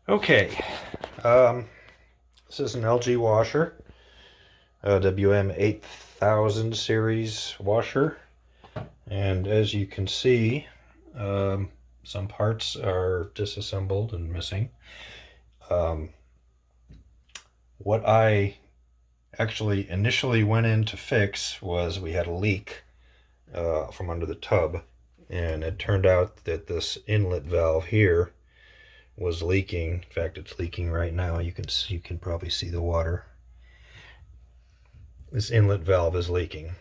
Okay, this is an LG washer, WM 8000 series washer, and as you can see, some parts are disassembled and missing. Um, what I actually initially went in to fix was we had a leak from under the tub, and it turned out that this inlet valve here was leaking. In fact, it's leaking right now. You can probably see the water. This inlet valve is leaking.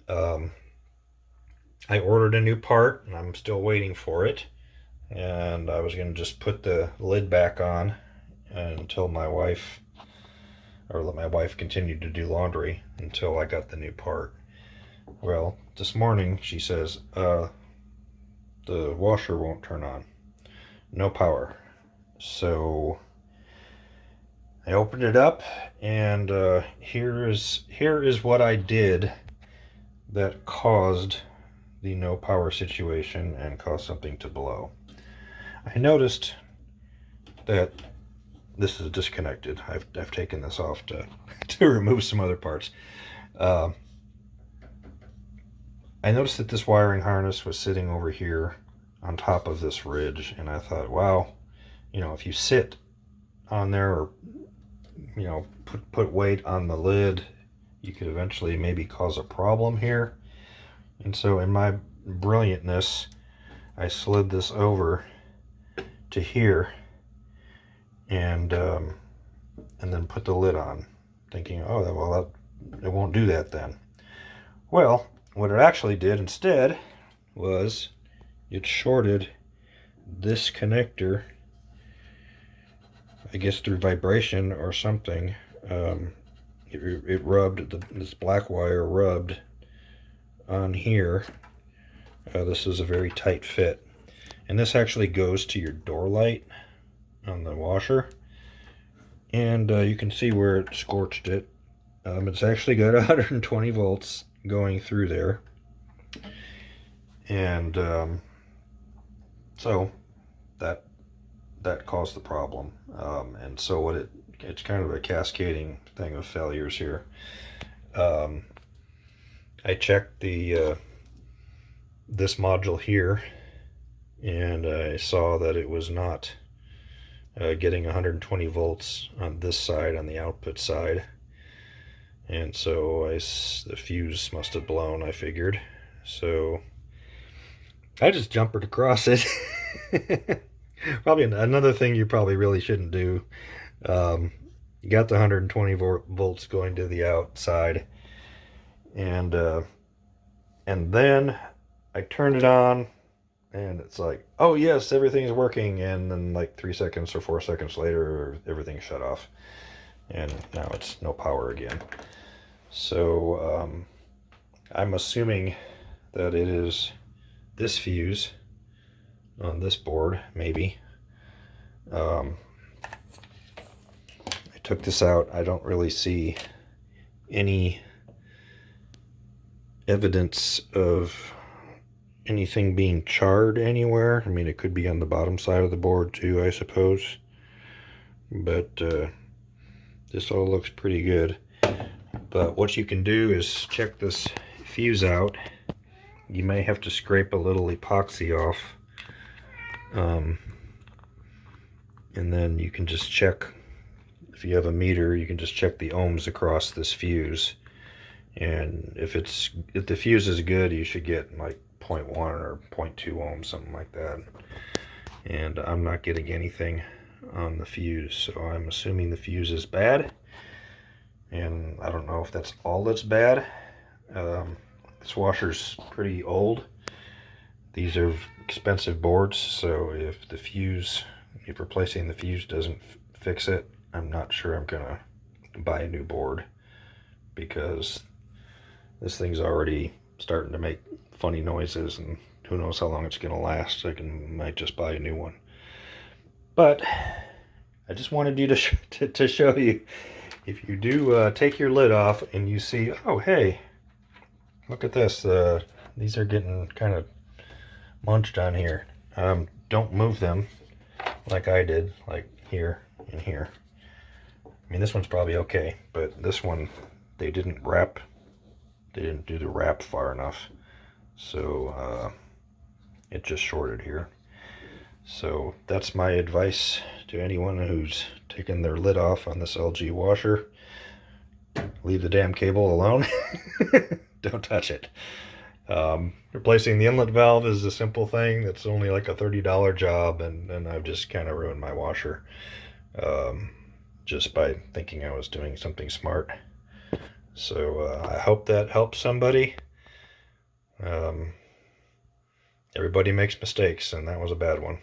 Um, I ordered a new part, and I'm still waiting for it. And I was going to just put the lid back on until my wife, or let my wife continue to do laundry until I got the new part. Well, this morning she says, the washer won't turn on. No power. So I opened it up, and here is what I did that caused the no power situation and caused something to blow. I noticed that this is disconnected. I've taken this off to to remove some other parts. Uh, I noticed that this wiring harness was sitting over here on top of this ridge, and I thought, wow, if you sit on there, or put weight on the lid, you could eventually maybe cause a problem here. And so in my brilliantness, I slid this over to here, and then put the lid on, thinking, oh well, it won't do that then. Well, what it actually did instead was it shorted this connector, I guess through vibration or something. It rubbed, this black wire rubbed on here. This is a very tight fit, and this actually goes to your door light on the washer, and you can see where it scorched it. It's actually got 120 volts going through there, and so that caused the problem. And so it's kind of a cascading thing of failures here. I checked this module here, and I saw that it was not getting 120 volts on this side, on the output side, and so the fuse must have blown, I figured. So I just jumpered across it. Probably another thing you probably really shouldn't do. You got the 120 volts going to the outside, and then I turned it on, and it's like, oh yes, everything's working, and then like 3 seconds or 4 seconds later, everything shut off, and now it's no power again. So I'm assuming that it is this fuse on this board, maybe. I took this out. I don't really see any evidence of anything being charred anywhere. I mean, it could be on the bottom side of the board too, I suppose, but this all looks pretty good. But what you can do is check this fuse out. You may have to scrape a little epoxy off, and then you can just check, if you have a meter, you can just check the ohms across this fuse, and if the fuse is good, you should get like 0.1 or 0.2 ohms, something like that. And I'm not getting anything on the fuse, so I'm assuming the fuse is bad, and I don't know if that's all that's bad. This washer's pretty old. These are expensive boards, so if replacing the fuse doesn't fix it, I'm not sure I'm gonna buy a new board, because this thing's already starting to make funny noises, and who knows how long it's gonna last. Might just buy a new one. But I just wanted you to show you, if you do take your lid off and you see, oh hey, look at this, these are getting kind of munched on here. Don't move them. like I did, like here and here. I mean, this one's probably okay, but this one, they didn't do the wrap far enough. So it just shorted here. So that's my advice to anyone who's taken their lid off on this LG washer. Leave the damn cable alone. Don't touch it. Replacing the inlet valve is a simple thing. That's only like a $30 job, and I've just kind of ruined my washer just by thinking I was doing something smart. So I hope that helps somebody. Everybody makes mistakes, and that was a bad one.